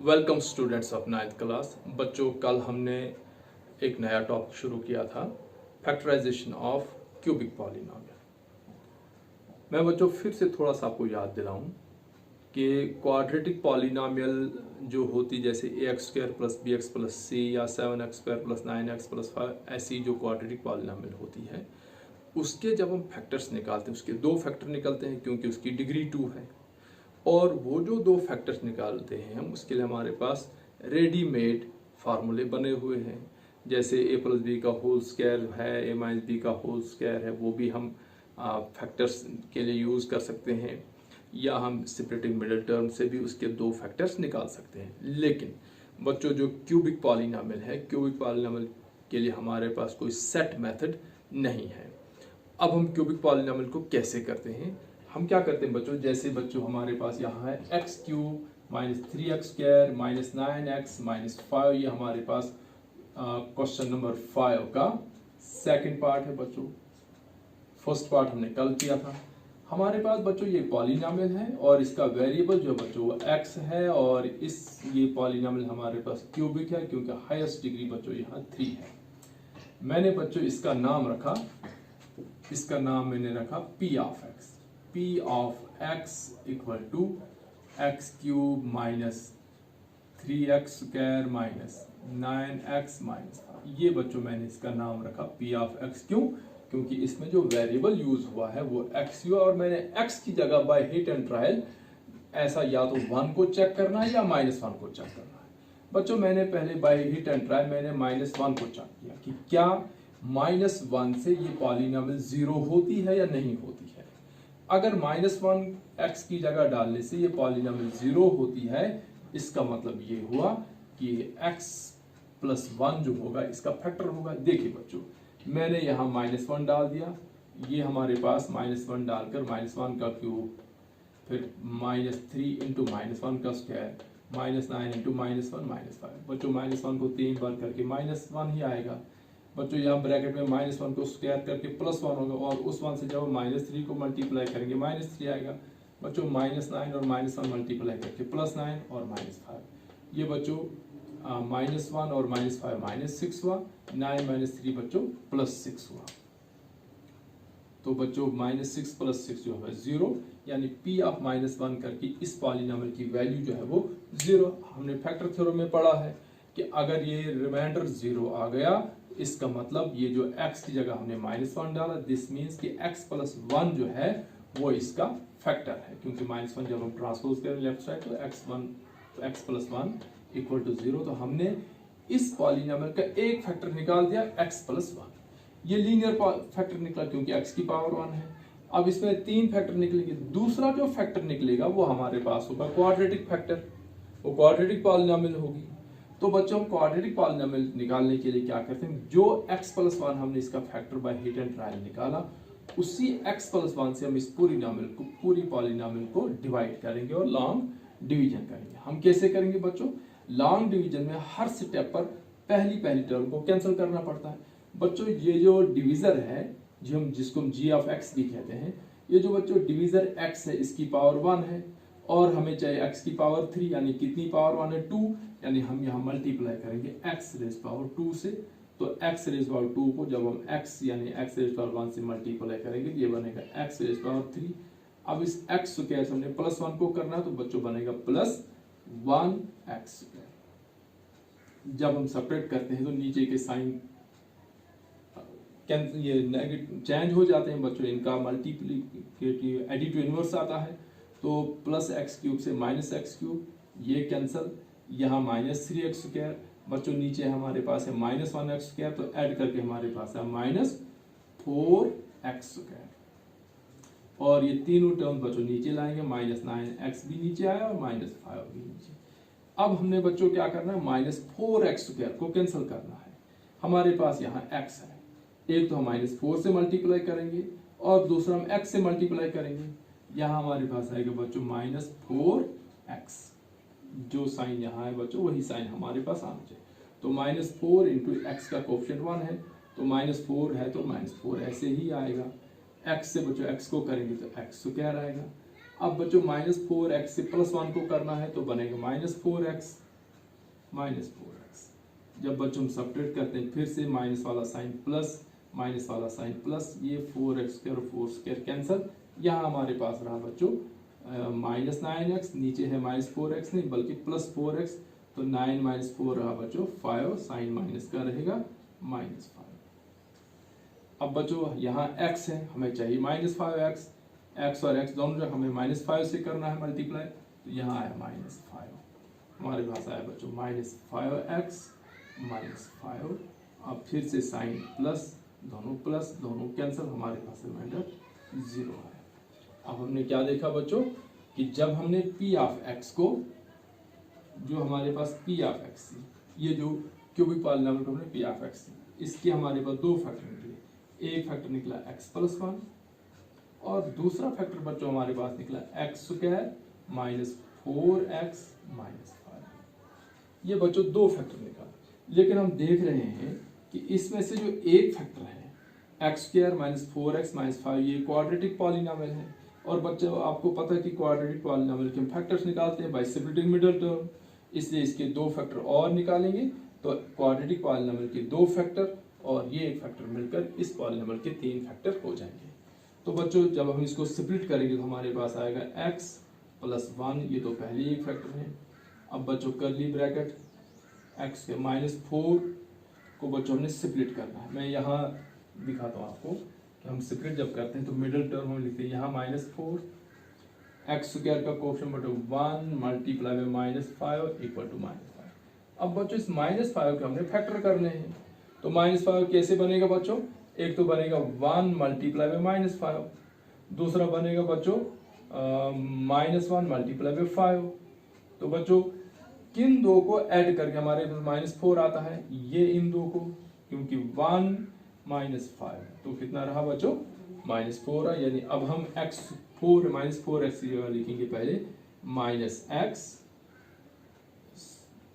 Welcome students of 9th class. बच्चों, कल हमने एक नया टॉपिक शुरू किया था, फैक्टराइजेशन ऑफ क्यूबिक पॉलिनोमियल। मैं बच्चों फिर से थोड़ा सा आपको याद दिलाऊं कि क्वाड्रेटिक पॉलिनोमियल जो होती, जैसे ax² + bx + c या 7x² + 9x + 5, ऐसी जो क्वाड्रेटिक पॉलिनोमियल होती है, उसके जब हम फैक्टर्स निकालते हैं, उसके दो फैक्टर निकलते हैं क्योंकि उसकी डिग्री 2 है। और वो जो दो फैक्टर्स निकालते हैं हम, उसके लिए हमारे पास रेडीमेड फार्मूले बने हुए हैं। जैसे a + b का होल स्क्वायर है, a - b का होल स्क्वायर है, वो भी हम फैक्टर्स के लिए यूज़ कर सकते हैं, या हम सेपरेटिंग मिडिल टर्म से भी उसके दो फैक्टर्स निकाल सकते हैं। लेकिन बच्चों, जो क्यूबिक पॉलिनोमियल है, क्यूबिक पॉलिनोमियल के लिए हमारे पास कोई सेट मेथड नहीं है। अब हम क्यूबिक पॉलिनोमियल को कैसे करते हैं? हम क्या करते हैं बच्चों, जैसे बच्चों हमारे पास यहाँ है x³ - 3x² - 9x - 5, ये हमारे पास क्वेश्चन नंबर 5 का सेकंड पार्ट है बच्चों। फर्स्ट पार्ट हमने कल किया था। हमारे पास बच्चों ये पॉलिनोमियल है और इसका वेरिएबल जो बच्चों वो x है, और ये पॉलिनोमियल हमारे पास क्यूबिक है क्योंकि हाईएस्ट डिग्री बच्चों यहाँ 3 है। मैंने बच्चों इसका नाम मैंने रखा p of x। p of x = x³ - 3x² - 9x - 5। ये बच्चों मैंने इसका नाम रखा p ऑफ x। क्यों? क्योंकि इसमें जो वेरिएबल यूज हुआ है वो x हुआ, और मैंने x की जगह बाय हिट एंड ट्रायल ऐसा या तो 1 को चेक करना है या -1 को चेक करना है। बच्चों, मैंने पहले बाय हिट एंड ट्रायल मैंने -1 को चेक किया कि क्या -1 से ये पॉलिनोमियल 0 होती है या नहीं होती है। अगर -1 x की जगह डालने से ये पॉलिनोमियल 0 होती है, इसका मतलब ये हुआ कि x + 1 जो होगा इसका फैक्टर होगा। देखिए बच्चों, मैंने यहाँ -1 डाल दिया, ये हमारे पास -1 डालकर -1 का क्यूब, फिर -3 × -1 का स्क्वायर, -9 × -1 - 5। बच्चों, -1 को 3 बार करके -1 ही आएगा। बच्चों, यहाँ ब्रैकेट में -1 को स्क्वायर करके +1 होगा, और उस 1 से जब -3 को मल्टीप्लाई करेंगे -3 आएगा। बच्चों, -9 और -1 मल्टीप्लाई करके +9 और -5। ये बच्चों -1 और -5 -6 हुआ, 9 - 3 बच्चों +6 हुआ। तो बच्चों -6 + 6 जो है 0, यानी p ऑफ -1 करके इस पॉलिनोमियल की वैल्यू जो है वो 0। हमने फैक्टर थ्योरम में पढ़ा है कि अगर ये रिमाइंडर 0 आ गया, इसका मतलब ये जो x की जगह हमने -1 डाला, दिस मीन्स कि x + 1 जो है वो इसका फैक्टर है, क्योंकि -1 जब हम ट्रांसपोज करें लेफ्ट साइड तो x + 1 = 0। तो हमने इस पॉलिनोमियल का एक फैक्टर निकाल दिया, x + 1। ये लीनियर फैक्टर निकला क्योंकि x की पावर 1 है। अब इसमें 3 फैक्टर निकलेंगे। दूसरा जो फैक्टर निकलेगा वो हमारे पास होगा क्वाड्रेटिक फैक्टर, वो क्वाड्रेटिक पॉलिनोमियल होगी। तो बच्चों, हम क्वाड्रेटिक पॉलिनोमियल निकालने के लिए क्या करते हैं, जो x + 1 हमने इसका factor by hit and trial निकाला, उसी x + 1 से हम इस पूरी पॉलिनोमियल को डिवाइड करेंगे और लॉन्ग डिवीजन करेंगे। हम कैसे करेंगे बच्चों? लॉन्ग डिवीजन में हर स्टेप पर पहली टर्म को कैंसिल करना पड़ता है। बच्चों, ये जो डिवीजर है, जिसको हम g ऑफ x भी कहते हैं, ये जो बच्चों डिवीजर x है, इसकी पावर 1 है, और हमें चाहिए x की पावर 3, यानी कितनी पावर 1 है? 2, यानी हम यहाँ मल्टीप्लाई करेंगे x⁻2 से। तो x⁻2 को जब हम x यानी x⁻1 से मल्टीप्लाई करेंगे, ये बनेगा x⁻3। अब इस x स्क्वायर से हमने +1 को करना है, तो बच्चों बनेगा +1x²। जब हम सेपरेट करते हैं तो नीचे के साइन ये नेगेटिव चेंज हो जाते हैं बच्चों, इनका मल्टीप्लिकेटिव एडिटिव इनवर्स आता है। तो +x³ से -x³, ये कैंसल, यहाँ -3x²। बच्चों, नीचे हमारे पास है -1x², तो ऐड करके हमारे पास है -4x²। और ये तीनों टर्म बच्चों नीचे लाएंगे, -9x भी नीचे आया और -5 भी नीचे। अब हमने बच्चों क्या करना है, -4x² को कैंसिल करना है। हमारे पास यहाँ x है, एक तो हम -4 से मल्टीप्लाई करेंगे और दूसरा हम x से मल्टीप्लाई करेंगे। यहाँ हमारे पास आएगा बच्चों -4x। जो साइन यहाँ है बच्चों वही साइन हमारे पास आना चाहिए। तो -4 × x का कोएफिशिएंट 1 है, तो -4 है तो -4 ऐसे ही आएगा। x से बच्चों x को करेंगे तो x² आएगा। अब बच्चों -4x से +1 को करना है, तो बनेगा -4x। -4x। जब बच्चों हम सब्ट्रैक्ट करते हैं फिर से माइनस वाला साइन प्लस, माइनस वाला साइन प्लस, ये 4x² और 4² कैंसिल। यहाँ हमारे पास रहा बच्चों -9x, नीचे है -4x नहीं बल्कि +4x, तो 9 - 4 रहा बच्चों 5, साइन माइनस का रहेगा -5। अब बच्चों यहाँ x है, हमें चाहिए -5x, x और x दोनों हमें -5 से करना है मल्टीप्लाई, तो यहाँ आया -5, हमारे पास आया बच्चों -5x -5। अब फिर से साइन प्लस, दोनों कैंसिल, हमारे पास रिमाइंडर 0 है। अब हमने क्या देखा बच्चों कि जब हमने p ऑफ x को, जो हमारे पास p ऑफ x, ये जो क्यूबिक पॉलिनॉमियल को हमने p ऑफ x, इसके हमारे पास दो फैक्टर निकले। एक फैक्टर निकला x+1 और दूसरा फैक्टर बच्चों हमारे पास निकला x² -4x -5। ये बच्चों दो फैक्टर निकाला, लेकिन हम देख रहे हैं कि इसमें से जो एक फैक्टर है x² -4x -5, ये क्वाड्रेटिक पॉलिनॉमियल है। और बच्चों आपको पता है कि क्वाड्रेटिक पॉलिनॉमियल के हम फैक्टर्स निकालते हैं बाय स्प्लिटिंग मिडिल टर्म, इसलिए इसके दो फैक्टर और निकालेंगे, तो क्वाड्रेटिक पॉलिनॉमियल के दो फैक्टर और ये एक फैक्टर मिलकर इस पॉलिनॉमियल के 3 फैक्टर हो जाएंगे। तो बच्चों जब हम इसको स्प्लिट करेंगे तो हमारे पास आएगा x+1, ये तो पहले एक फैक्टर है। अब बच्चों करली ब्रैकेट x के -4 को बच्चों हमने स्प्लिट करना है। मैं यहाँ दिखाता हूँ आपको कि हम स्प्लिट जब करते हैं तो मिडिल टर्म हम लिखते हैं यहाँ -4, x² का कोएफिशिएंट बच्चों 1 मल्टीप्लाई में -5 इक्वल टू -5। अब बच्चों इस -5 के हमने फैक्टर करने हैं, तो -5 कैसे बनेगा बच्चों, एक तो बनेगा 1 मल्टीप्लाई में -5, दूसरा बनेगा बच्चों -1 मल्टीप्लाई में 5। तो बच्चों किन दो को ऐड करके हमारे पास -4 आता है, ये इन दो को, क्योंकि 1 -5 तो कितना रहा बच्चों -4 है। यानी अब हम x4 -4x की जगह लिखेंगे पहले -x,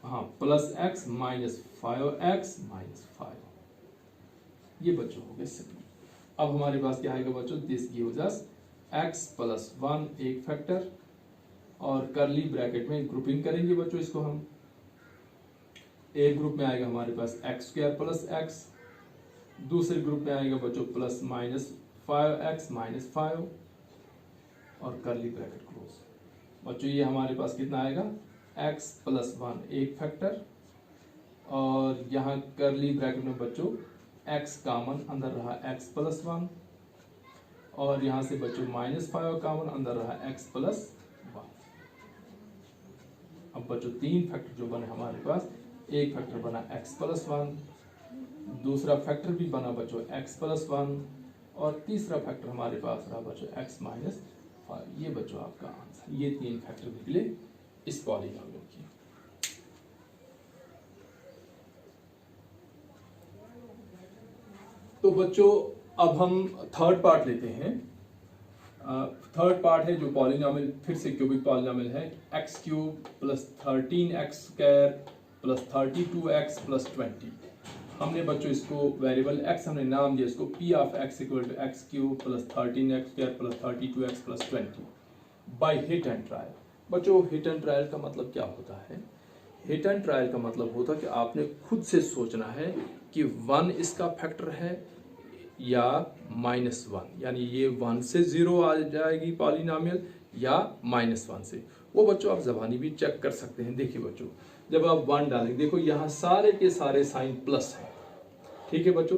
हाँ +x -5x -5, ये बच्चों हो गए सिंपल। अब हमारे पास क्या आएगा बच्चों, दिस गिव्स अस x+1 एक फैक्टर, और करली ब्रैकेट में ग्रुपिंग करेंगे बच्चों इसको हम। एक ग्रुप में आएगा हमारे पास x² + x, दूसरे ग्रुप में आएगा बच्चों +5x -5 और करली ब्रैकेट क्लोज। बच्चों ये हमारे पास कितना आएगा x+1 एक फैक्टर, और यहाँ करली ब्रैकेट में बच्चों x कॉमन अंदर रहा x+1, और यहाँ से बच्चों -5 कॉमन अंदर रहा x+1। अब बच्चों 3 फैक्टर जो बने हमारे पास, एक फैक्टर बना x+1, दूसरा फैक्टर भी बना बच्चों x+1, और तीसरा फैक्टर हमारे पास रहा बच्चों x -5। ये बच्चों आपका आंसर, ये 3 फैक्टर निकले इस पॉलीनॉमियल की। तो बच्चों अब हम थर्ड पार्ट लेते हैं। थर्ड पार्ट है जो पॉलिनॉमियल, फिर से क्यूबिक पॉलिनॉमियल है, x³ + 13x² + 32x + 20। हमने बच्चों इसको वेरिएबल x हमने नाम दिया इसको p of x = x³ + 13x² + 32x + 20 by hit and trial. बच्चों हिट एंड ट्रायल का मतलब क्या होता है, हिट एंड ट्रायल का मतलब होता है कि आपने खुद से सोचना है कि 1 इसका फैक्टर है या -1, यानी ये 1 से 0 आ जाएगी पॉलिनॉमियल या -1 से। वो बच्चों आप ज़बानी भी चेक कर सकते हैं। देखिए बच्चों जब आप 1 डालेंगे, देखो यहाँ सारे के सारे साइन प्लस हैं, ठीक है बच्चों,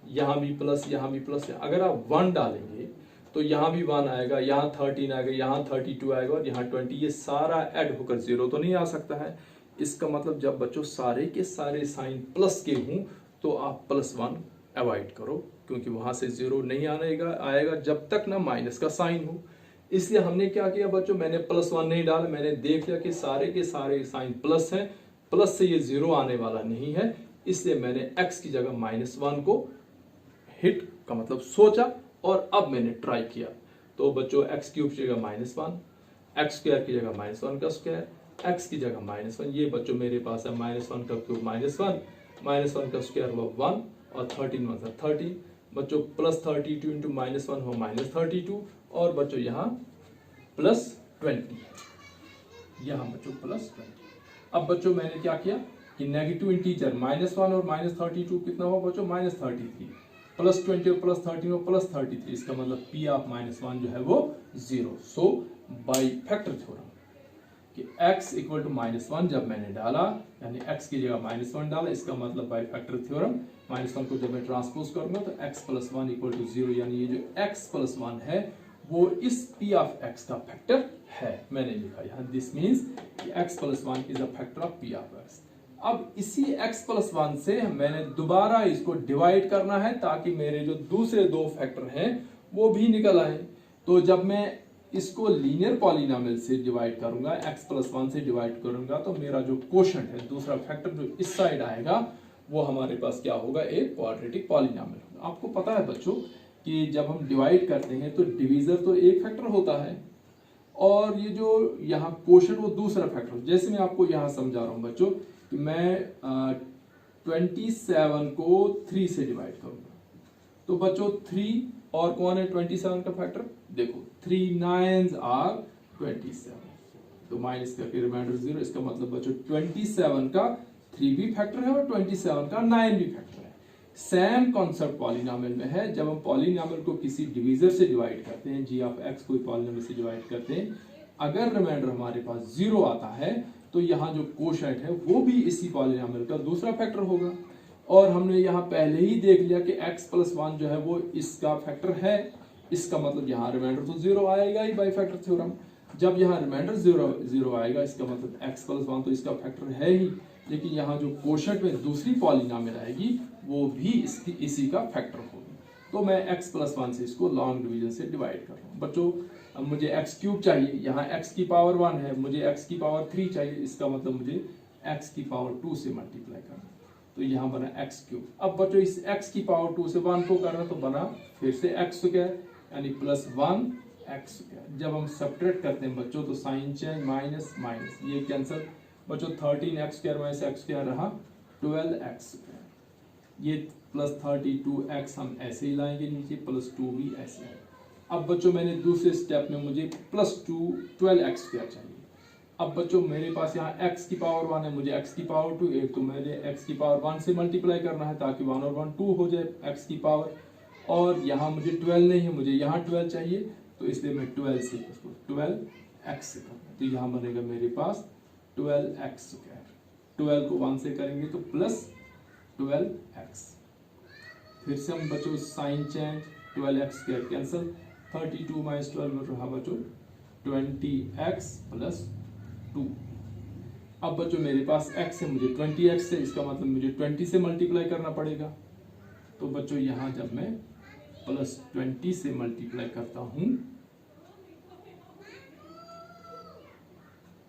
यहाँ भी प्लस यहाँ भी प्लस है। अगर आप 1 डालेंगे तो यहाँ भी 1 आएगा, यहाँ 13 आएगा, यहाँ 32 आएगा और यहाँ 20, ये सारा ऐड होकर 0 तो नहीं आ सकता है। इसका मतलब जब बच्चों सारे के सारे साइन प्लस के हों तो आप +1 अवॉइड करो, क्योंकि वहां से 0 नहीं आएगा जब तक ना माइनस का साइन हो। इसलिए हमने क्या किया बच्चों, मैंने +1 नहीं डाला, मैंने देख लिया कि सारे के सारे साइन प्लस हैं, प्लस से ये 0 आने वाला नहीं है, इसलिए मैंने x की जगह -1 को हिट का मतलब सोचा और अब मैंने ट्राई किया। तो बच्चों x³ की जगह -1, x² की जगह -1 का स्क्वायर, x की जगह -1, ये बच्चों मेरे पास है -1 का क्यूब -1, -1 का स्क्वायर हुआ 1 और 13 1 30, बच्चों +32 × -1 हुआ -32, और बच्चों यहाँ +20, यहाँ बच्चों +20। अब बच्चों मैंने क्या किया, कि नेगेटिव इंटीजर -1 और -32 कितना होगा बच्चों, -33, +20 और +13 और +33, इसका मतलब P ऑफ -1 जो है वो 0। सो बाई फैक्टर थ्योरम कि x इक्वल टू -1 जब मैंने डाला, यानी x की जगह -1 डाला, इसका मतलब बाई फैक्टर थ्योरम -1 को जब मैं ट्रांसपोज करूंगा तो x + 1 इक्वल टू 0, यानी ये जो x + 1 है वो इस P ऑफ x का फैक्टर है। मैंने लिखा यहाँ दिस मीन्स कि x + 1 is a factor of P of x। अब इसी x + 1 से मैंने दोबारा इसको डिवाइड करना है ताकि मेरे जो दूसरे दो फैक्टर हैं वो भी निकल आए। तो जब मैं इसको लीनियर पॉलिनोमियल से डिवाइड करूंगा, x + 1 से डिवाइड करूंगा, तो मेरा जो कोशेंट है, दूसरा फैक्टर जो इस साइड आएगा, वो हमारे पास क्या होगा, एक क्वाड्रेटिक पॉलिनोमियल होगा। आपको पता है बच्चों कि जब हम डिवाइड करते हैं तो डिवीजर तो एक फैक्टर होता है और ये जो यहाँ कोशेंट वो दूसरा फैक्टर। जैसे मैं आपको यहाँ समझा रहा हूँ बच्चों कि मैं 27 को 3 से डिवाइड करूंगा, तो बच्चों 3 और कौन है 27 का फैक्टर, देखो 3 9s आर 27, तो माइनस करके रिमाइंडर 0, इसका मतलब बच्चों 27 का 3 भी फैक्टर है और 27 का 9 भी फैक्टर है। सेम कॉन्सेप्ट पॉलिनोमियल में है। जब हम पॉलिनोमियल को किसी डिवीजर से डिवाइड करते हैं, g ऑफ x कोई पॉलिनोमियल से डिवाइड करते हैं, अगर रिमाइंडर हमारे पास 0 आता है तो यहाँ जो कोशेंट है वो भी इसी पॉलिनोमियल का दूसरा फैक्टर होगा। और हमने यहाँ पहले ही देख लिया कि x + 1 जो है वो इसका फैक्टर है, इसका मतलब यहाँ रिमाइंडर तो 0 आएगा ही बाई फैक्टर थ्योरम। जब यहाँ रिमाइंडर 0 आएगा, इसका मतलब x + 1 तो इसका फैक्टर है ही, लेकिन यहाँ जो कोशेंट में दूसरी पॉलिनोमियल आएगी वो भी इसी का फैक्टर होगी। तो मैं x + 1 से इसको लॉन्ग डिवीजन से डिवाइड कर रहा हूँ बच्चों। अब मुझे x³ चाहिए, यहाँ x की पावर 1 है, मुझे x की पावर 3 चाहिए, इसका मतलब मुझे x की पावर 2 से मल्टीप्लाई करना, तो यहाँ बना x³। अब बच्चों इस x की पावर 2 से 1 को करना, तो बना फिर से x² यानी +1 x²। जब हम सब्ट्रैक्ट करते हैं बच्चों तो साइन चेंज, माइनस माइनस, ये कैंसिल बच्चों, 13x² - x² रहा 12x², ये +32x हम ऐसे ही लाएंगे नीचे, +2 भी ऐसे है। अब बच्चों मैंने दूसरे स्टेप में मुझे +2 12x² चाहिए। अब बच्चों मेरे पास यहाँ x की पावर 1 है, मुझे x की पावर 2, एक तो मैंने x की पावर 1 से मल्टीप्लाई करना है ताकि 1 और 1 2 हो जाए x की पावर, और यहाँ मुझे 12 नहीं है, मुझे यहाँ 12 चाहिए, तो इसलिए मैं 12 से इसको 12x से करना, तो यहाँ बनेगा मेरे पास 12x²। 12 को 1 से करेंगे तो +12x। फिर से हम बच्चों साइन चेंज, 12x² कैंसिल, 32 - 12 में रहा बच्चों 20x + 2। अब बच्चों मेरे पास x है, मुझे 20x है, इसका मतलब मुझे 20 से मल्टीप्लाई करना पड़ेगा। तो बच्चों यहाँ जब मैं +20 से मल्टीप्लाई करता हूं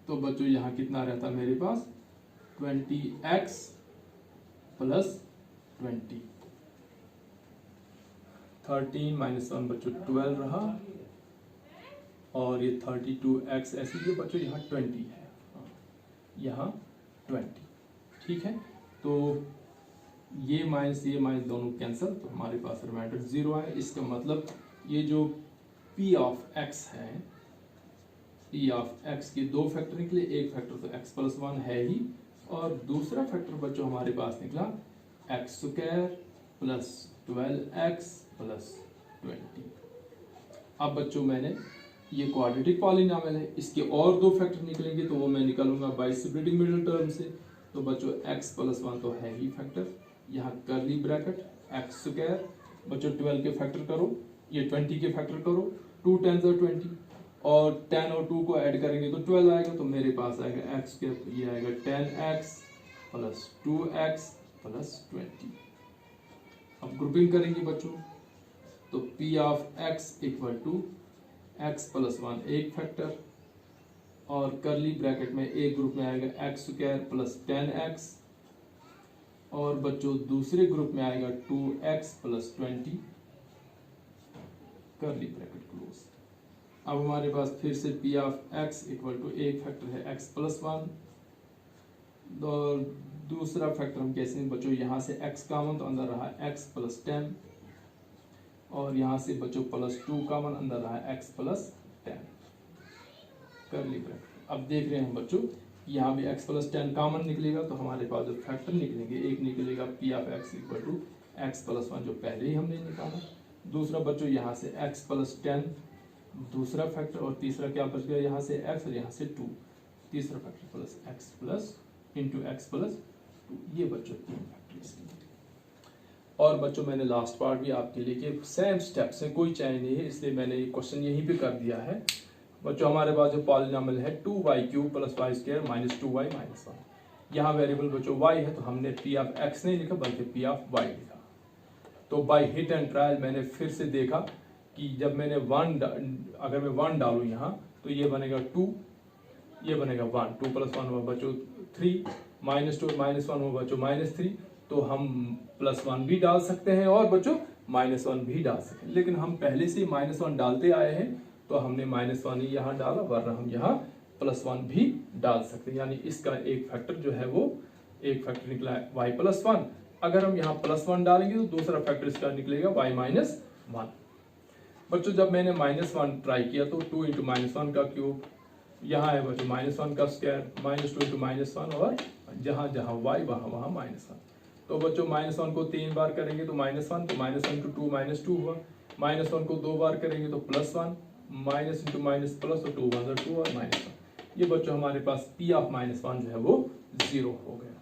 तो बच्चों यहाँ कितना रहता मेरे पास 20x + 20, 13 - 1 बच्चों 12 रहा, और ये 32x ऐसे ही बच्चों यहाँ 20 है, यहाँ 20, ठीक है। तो ये माइनस दोनों कैंसिल, तो हमारे पास रिमाइंडर 0 है। इसका मतलब ये जो P ऑफ x है, P ऑफ x के दो फैक्टर निकले, एक फैक्टर तो x + 1 है ही, और दूसरा फैक्टर बच्चों हमारे पास निकला x² + 12x + 20। अब बच्चों मैंने ये क्वाड्रेटिक पॉलिनोमियल है, इसके और दो फैक्टर निकलेंगे तो वो मैं निकालूंगा बाय सेपरेटिंग मिडिल टर्म से। तो बच्चों x + 1 तो है ही फैक्टर, यहाँ करली ब्रैकेट x² बच्चों 12 के फैक्टर करो, ये 20 के फैक्टर करो, 2 10 और 20, और 10 और 2 को ऐड करेंगे तो 12 आएगा, तो मेरे पास आएगा x के, ये आएगा 10x + 2x + 20। अब ग्रुपिंग करेंगे बच्चों, तो P ऑफ x = x + 1 एक फैक्टर, और करली ब्रैकेट में एक ग्रुप में आएगा x² + 10x, और बच्चों दूसरे ग्रुप में आएगा 2x + 20, करली ब्रैकेट क्लोज। अब हमारे पास फिर से P ऑफ x = एक फैक्टर है x + 1, और दूसरा फैक्टर हम कैसे बच्चों, यहाँ से x कॉमन तो अंदर रहा x + 10, और यहाँ से बच्चों +2 कॉमन अंदर रहा x + 10, करली ब्रैकेट। अब देख रहे हैं बच्चों यहाँ भी x प्लस 10 कॉमन निकलेगा, तो हमारे पास जो फैक्टर निकलेंगे, एक निकलेगा p of x equal to x plus 1 जो पहले ही हमने निकाला, दूसरा बच्चों यहाँ से x प्लस 10 दूसरा फैक्टर, और तीसरा क्या बच गया यहाँ से x और यहाँ से 2, तीसरा factor plus x plus into x plus 2, ये बच्चों तीन फैक्टर इसके। और बच्चों मैंने लास्ट पार्ट भी आपके लिए कि सेम स्टेप्स है, कोई चेंज नहीं है, इसलिए मैंने ये क्वेश्चन यहीं पे कर दिया है। बच्चों हमारे पास जो पॉलिनोमियल है 2y³ plus y square minus 2y minus 1, यहाँ वेरिएबल बच्चों y है, तो हमने p ऑफ x नहीं लिखा बल्कि p ऑफ y लिखा। तो बाय हिट एंड ट्रायल मैंने फिर से देखा कि जब मैंने अगर मैं 1 डालूँ यहाँ, तो ये बनेगा 2, ये बनेगा 1, 2 प्लस 1 हुआ बच्चों 3, माइनस 2 माइनस 1 हुआ बच्चों -3, तो हम प्लस 1 भी डाल सकते हैं और बच्चों -1 भी डाल सकते हैं, लेकिन हम पहले से -1 डालते आए हैं, तो हमने -1 ही यहाँ डाला, वरना हम यहाँ +1 भी डाल सकते हैं। यानी इसका एक फैक्टर जो है वो एक फैक्टर निकला है y प्लस 1, अगर हम यहाँ +1 डालेंगे तो दूसरा फैक्टर इसका निकलेगा y माइनस 1। बच्चों जब मैंने -1 ट्राई किया तो 2 इंटू -1 का क्यूब, यहाँ है बच्चों -1 का स्क्वायर, -2 इंटू -1, और जहाँ जहाँ y वहाँ वहाँ -1। तो बच्चों -1 को 3 बार करेंगे तो -1, तो -1 इंटू 2 -2 हुआ, -1 को 2 बार करेंगे तो +1, माइनस इंटू माइनस प्लस, तो 2 1 2 और -1। ये बच्चों हमारे पास p ऑफ -1 जो है वो 0 हो गया।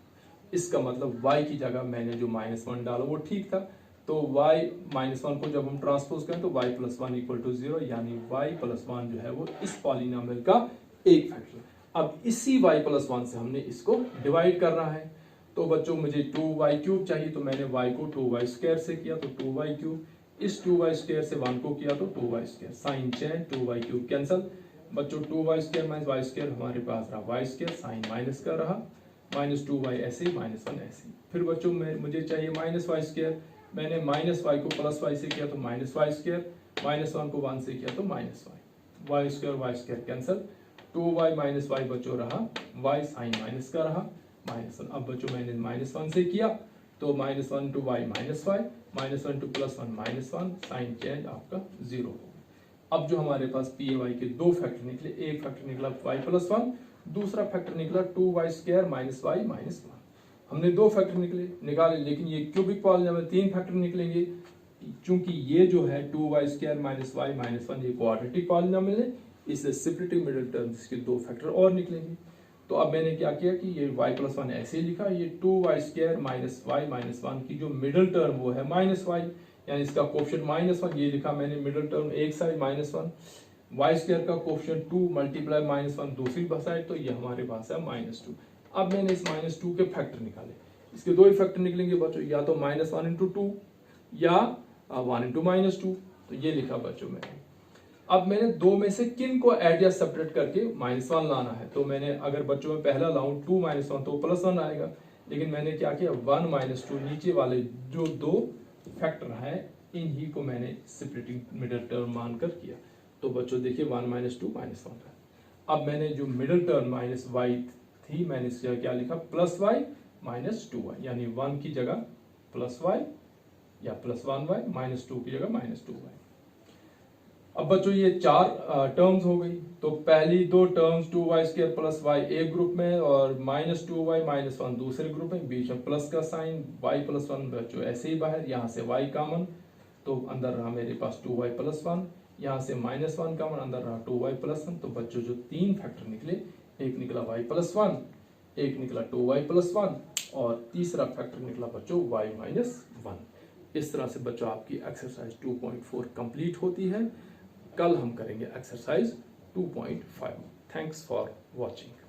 इसका मतलब y की जगह मैंने जो -1 डाला वो ठीक था, तो y -1 को जब हम ट्रांसपोज करें तो y प्लस 1 इक्वल टू 0, यानी y प्लस 1 जो है वो इस पॉलिनोमियल का एक फैक्टर। अब इसी y प्लस 1 से हमने इसको डिवाइड करना है, तो बच्चों मुझे 2y³ चाहिए, तो मैंने y को 2y² से किया, तो 2y³, इस 2y² से 1 को किया तो 2y², sign change, 2y³ cancel, बच्चों 2y² माइनस y² हमारे पास रहा y², साइन माइनस का रहा, -2y ऐसे, -1 ऐसे। फिर बच्चों मुझे चाहिए -y², मैंने -y को +y से किया तो -y², -1 को 1 से किया तो -y, y² cancel, 2y minus y बच्चों रहा y, साइन माइनस का रहा, -1। अब बच्चों मैंने -1 से किया तो -1 to y -y, -1 to +1 -1, sign change आपका 0 हो गया। अब जो हमारे पास पी ए वाई के दो फैक्टर निकले, एक फैक्टर निकला y प्लस 1, दूसरा फैक्टर निकला 2y² माइनस y माइनस 1। हमने दो फैक्टर निकाले, लेकिन ये क्यूबिक पॉलिनोमियल 3 फैक्टर निकलेंगे, चूंकि ये जो है 2y² माइनस y माइनस 1 ये क्वाड्रेटिक पॉलिनोमियल है, इससे सेपरेटिंग मिडिल टर्म्स के दो फैक्टर और निकलेंगे। तो अब मैंने क्या किया कि ये y प्लस 1 ऐसे ही लिखा, ये 2y² माइनस y माइनस 1 की जो मिडिल टर्म वो है -y, यानी इसका कोफिशिएंट -1, ये लिखा मैंने मिडिल टर्म एक साइड -1, y² का कोफिशिएंट 2 मल्टीप्लाई -1 दूसरी साइड, तो ये हमारे पास है -2। अब मैंने इस -2 के फैक्टर निकाले, इसके दो ही फैक्टर निकलेंगे बच्चों, या तो -1 इंटू 2 या 1 इंटू -2, तो ये लिखा बच्चों मैंने। अब मैंने दो में से किन को ऐड या सेपरेट करके -1 लाना है, तो मैंने अगर बच्चों में पहला लाऊं 2 -1 तो +1 आएगा, लेकिन मैंने क्या किया 1 -2 नीचे वाले जो दो फैक्टर हैं इन्हीं को मैंने सेपरेटिंग मिडिल टर्म मानकर किया। तो बच्चों देखिए 1 -2 -1 था। अब मैंने जो मिडिल टर्म -y थी मैंने इसका क्या लिखा +y -2y, यानी 1 की जगह +y या +1y, -2 की जगह -2y। अब बच्चों ये 4 टर्म्स हो गई, तो पहली दो टर्म्स 2y² प्लस y एक ग्रुप में और -2y -1 दूसरे ग्रुप में, बीच में प्लस का साइन, y प्लस 1 बच्चों ऐसे ही बाहर, यहाँ से y कॉमन, तो अंदर रहा मेरे पास 2y प्लस 1, यहाँ से -1 कॉमन, अंदर रहा 2y प्लस 1। तो बच्चों जो तीन फैक्टर निकले, एक निकला y प्लस 1, एक निकला 2y प्लस 1, और तीसरा फैक्टर निकला बच्चों y -1। इस तरह से बच्चों आपकी एक्सरसाइज 2.4 कंप्लीट होती है। कल हम करेंगे एक्सरसाइज 2.5। Thanks for watching.